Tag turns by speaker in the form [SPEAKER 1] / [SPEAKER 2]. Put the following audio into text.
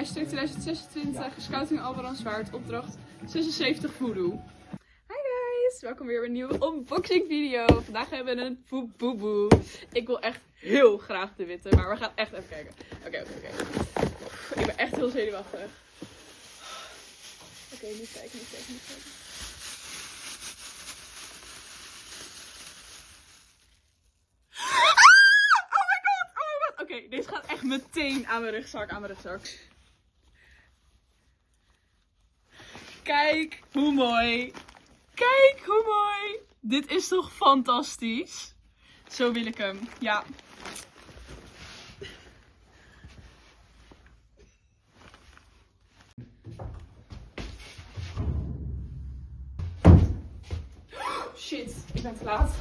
[SPEAKER 1] Hashtag 2026, Scouting Albaran Zwaard, opdracht 76 voodoo. Hi guys, welkom weer bij een nieuwe unboxing video. Vandaag hebben we een Fububu. Ik wil echt heel graag de witte, maar we gaan echt even kijken. Oké. Ik ben echt heel zenuwachtig. Oké, niet kijken. Oh my god. Oké, deze gaat echt meteen aan mijn rugzak. Kijk hoe mooi. Dit is toch fantastisch? Zo wil ik hem. Ja. Shit, ik ben te laat.